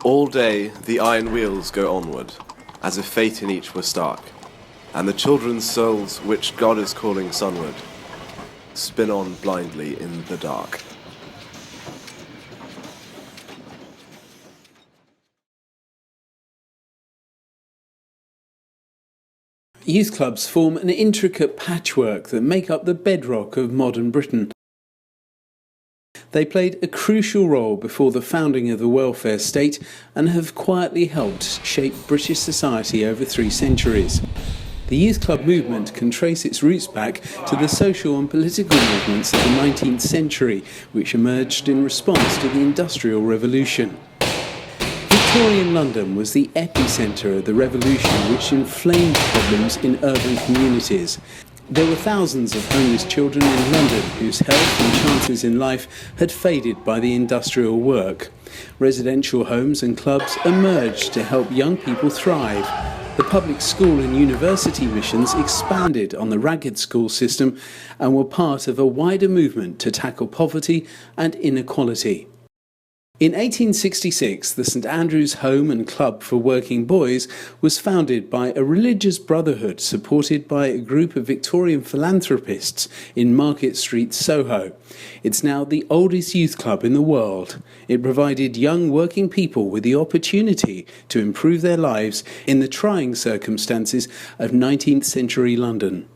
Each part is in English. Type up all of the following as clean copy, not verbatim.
All day the iron wheels go onward, as if fate in each were stark, and the children's souls, which God is calling sunward, spin on blindly in the dark. Youth clubs form an intricate patchwork that make up the bedrock of modern Britain. They played a crucial role before the founding of the welfare state and have quietly helped shape British society over 3 centuries. The youth club movement can trace its roots back to the social and political movements of the 19th century, which emerged in response to the Industrial Revolution. Victorian London was the epicentre of the revolution, which inflamed problems in urban communities. There were thousands of homeless children in London whose health and chances in life had faded by the industrial work. Residential homes and clubs emerged to help young people thrive. The public school and university missions expanded on the ragged school system and were part of a wider movement to tackle poverty and inequality. In 1866, the St Andrew's Home and Club for Working Boys was founded by a religious brotherhood supported by a group of Victorian philanthropists in Market Street, Soho. It's now the oldest youth club in the world. It provided young working people with the opportunity to improve their lives in the trying circumstances of 19th century London.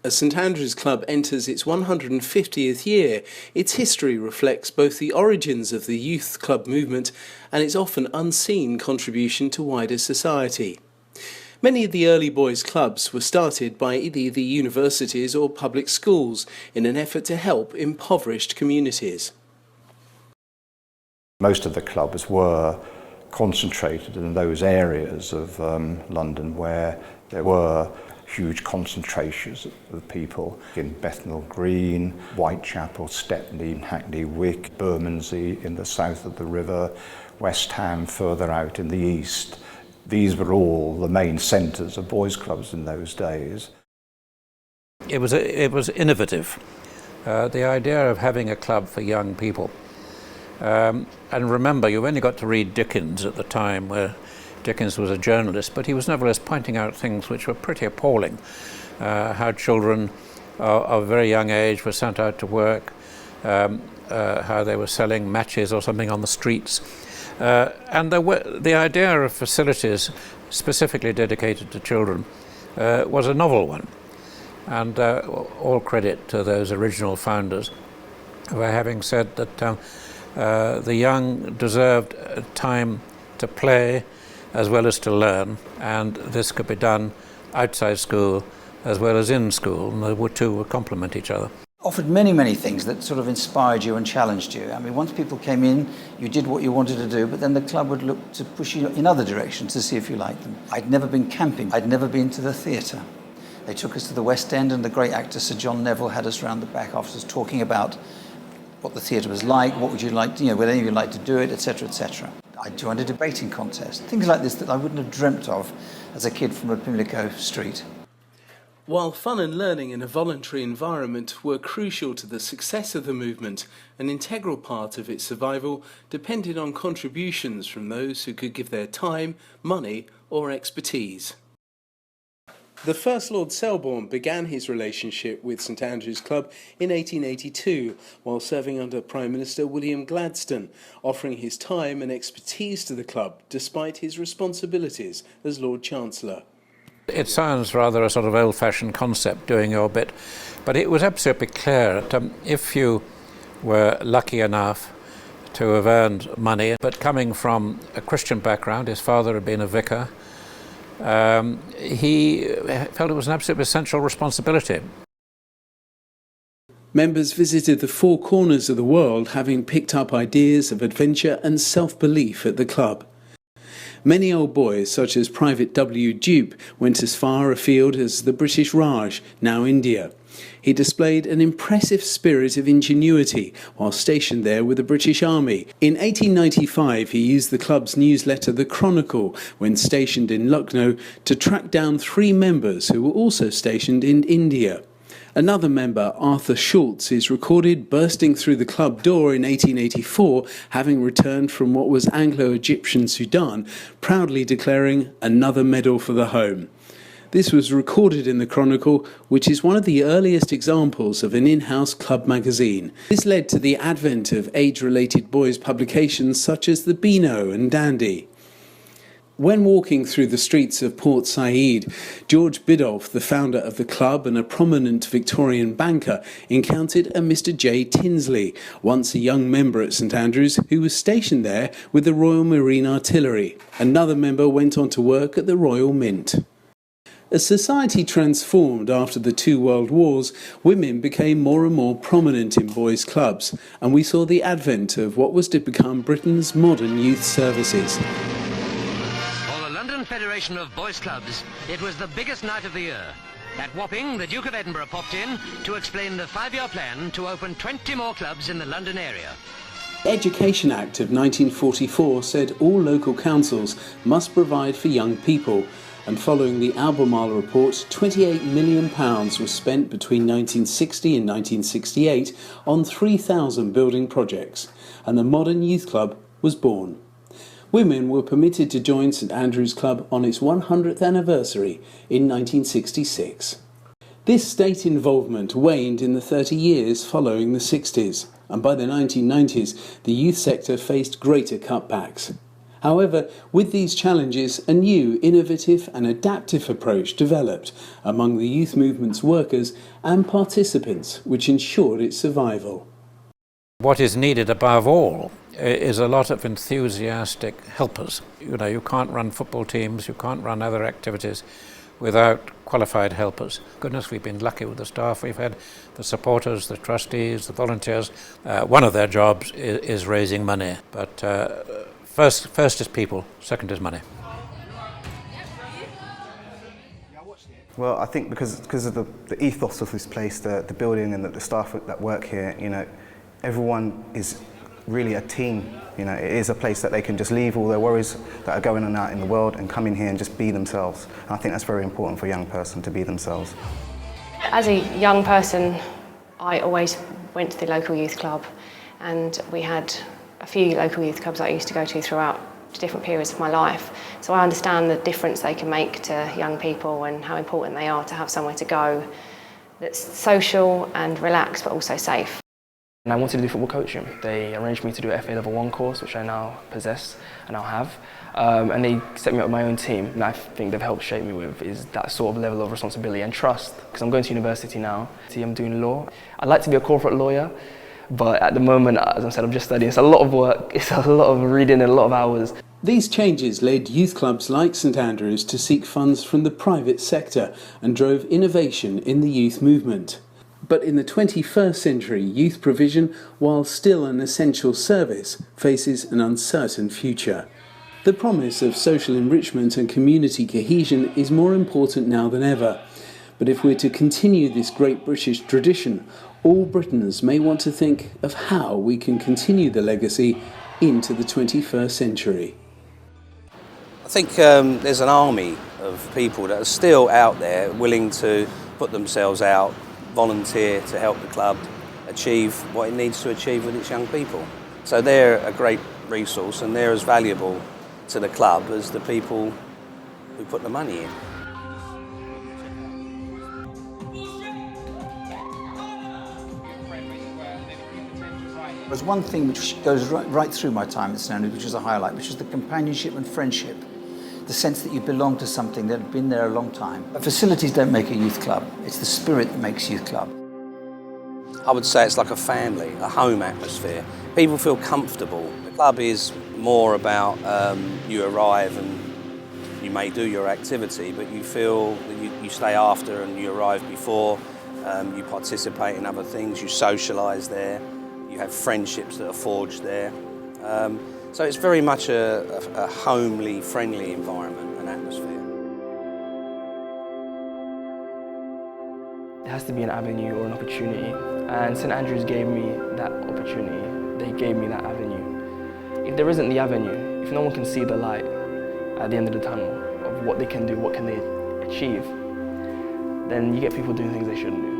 As St Andrew's Club enters its 150th year, its history reflects both the origins of the youth club movement and its often unseen contribution to wider society. Many of the early boys' clubs were started by either the universities or public schools in an effort to help impoverished communities. Most of the clubs were concentrated in those areas of London where there were huge concentrations of people in Bethnal Green, Whitechapel, Stepney, Hackney Wick, Bermondsey in the south of the river, West Ham further out in the east. These were all the main centres of boys' clubs in those days. It was innovative, the idea of having a club for young people. And remember, you've only got to read Dickens at the time, where Dickens was a journalist, but he was nevertheless pointing out things which were pretty appalling. How children of a very young age were sent out to work, how they were selling matches or something on the streets. And the idea of facilities specifically dedicated to children was a novel one. And all credit to those original founders for having said that the young deserved time to play as well as to learn, and this could be done outside school as well as in school, and the two would complement each other. Offered many things that sort of inspired you and challenged you. I mean, once people came in, you did what you wanted to do, but then the club would look to push you in other directions to see if you liked them. I'd never been camping. I'd never been to the theatre. They took us to the West End, and the great actor Sir John Neville had us round the back afterwards talking about what the theatre was like, what would you like, would any of you like to do it, etc., etc. I joined a debating contest, things like this that I wouldn't have dreamt of as a kid from a Pimlico street. While fun and learning in a voluntary environment were crucial to the success of the movement, an integral part of its survival depended on contributions from those who could give their time, money or expertise. The First Lord Selborne began his relationship with St Andrew's Club in 1882 while serving under Prime Minister William Gladstone, offering his time and expertise to the club despite his responsibilities as Lord Chancellor. It sounds rather a sort of old-fashioned concept, doing your bit, but it was absolutely clear that if you were lucky enough to have earned money, but coming from a Christian background, his father had been a vicar, he felt it was an absolutely essential responsibility. Members visited the 4 corners of the world, having picked up ideas of adventure and self-belief at the club. Many old boys, such as Private W. Dupe, went as far afield as the British Raj, now India. He displayed an impressive spirit of ingenuity while stationed there with the British Army. In 1895, he used the club's newsletter The Chronicle, when stationed in Lucknow, to track down 3 members who were also stationed in India. Another member, Arthur Schultz, is recorded bursting through the club door in 1884, having returned from what was Anglo-Egyptian Sudan, proudly declaring another medal for the home. This was recorded in the Chronicle, which is one of the earliest examples of an in-house club magazine. This led to the advent of age-related boys' publications such as the Beano and Dandy. When walking through the streets of Port Said, George Biddulph, the founder of the club and a prominent Victorian banker, encountered a Mr. J. Tinsley, once a young member at St Andrews, who was stationed there with the Royal Marine Artillery. Another member went on to work at the Royal Mint. As society transformed after the two world wars, women became more and more prominent in boys' clubs, and we saw the advent of what was to become Britain's modern youth services. Federation of Boys Clubs, it was the biggest night of the year. At Wapping, the Duke of Edinburgh popped in to explain the 5-year plan to open 20 more clubs in the London area. The Education Act of 1944 said all local councils must provide for young people, and following the Albemarle report, £28 million was spent between 1960 and 1968 on 3,000 building projects, and the modern youth club was born. Women were permitted to join St Andrews Club on its 100th anniversary in 1966. This state involvement waned in the 30 years following the 60s, and by the 1990s the youth sector faced greater cutbacks. However, with these challenges, a new, innovative and adaptive approach developed among the youth movement's workers and participants, which ensured its survival. What is needed above all is a lot of enthusiastic helpers. You can't run football teams, you can't run other activities without qualified helpers. Goodness, we've been lucky with the staff we've had, the supporters, the trustees, the volunteers. One of their jobs is raising money, but first is people, second is money. Well, I think because of the ethos of this place, the building and the staff that work here, everyone is really a team. It is a place that they can just leave all their worries that are going on out in the world and come in here and just be themselves. And I think that's very important for a young person, to be themselves. As a young person, I always went to the local youth club, and we had a few local youth clubs I used to go to throughout different periods of my life. So I understand the difference they can make to young people and how important they are to have somewhere to go that's social and relaxed but also safe. And I wanted to do football coaching. They arranged me to do an FA Level 1 course, which I now possess and now have. And they set me up with my own team, and I think they've helped shape me with is that sort of level of responsibility and trust. Because I'm going to university now. I'm doing law. I'd like to be a corporate lawyer, but at the moment, as I said, I'm just studying. It's a lot of work, it's a lot of reading and a lot of hours. These changes led youth clubs like St Andrews to seek funds from the private sector and drove innovation in the youth movement. But in the 21st century, youth provision, while still an essential service, faces an uncertain future. The promise of social enrichment and community cohesion is more important now than ever. But if we're to continue this great British tradition, all Britons may want to think of how we can continue the legacy into the 21st century. I think there's an army of people that are still out there willing to put themselves out, volunteer to help the club achieve what it needs to achieve with its young people. So they're a great resource, and they're as valuable to the club as the people who put the money in. There's one thing which goes right through my time at St Andrews, which is a highlight, which is the companionship and friendship. The sense that you belong to something that had been there a long time. Facilities don't make a youth club. It's the spirit that makes youth club. I would say it's like a family, a home atmosphere. People feel comfortable. The club is more about you arrive and you may do your activity, but you feel that you stay after and you arrive before. You participate in other things, you socialise there. You have friendships that are forged there. So it's very much a homely, friendly environment and atmosphere. It has to be an avenue or an opportunity, and St Andrews gave me that opportunity. They gave me that avenue. If there isn't the avenue, if no one can see the light at the end of the tunnel of what they can do, what can they achieve, then you get people doing things they shouldn't do.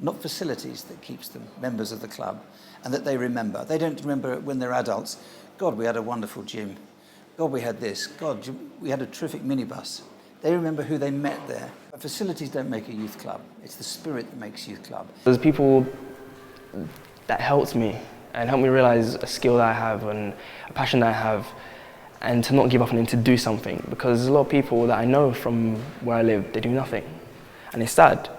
not facilities, that keeps them members of the club and that they remember. They don't remember when they're adults, God, we had a wonderful gym. God, we had this. God, we had a terrific minibus. They remember who they met there. But facilities don't make a youth club. It's the spirit that makes youth club. There's people that helped me and helped me realise a skill that I have and a passion that I have, and to not give up on it, to do something. Because there's a lot of people that I know from where I live, they do nothing. And it's sad.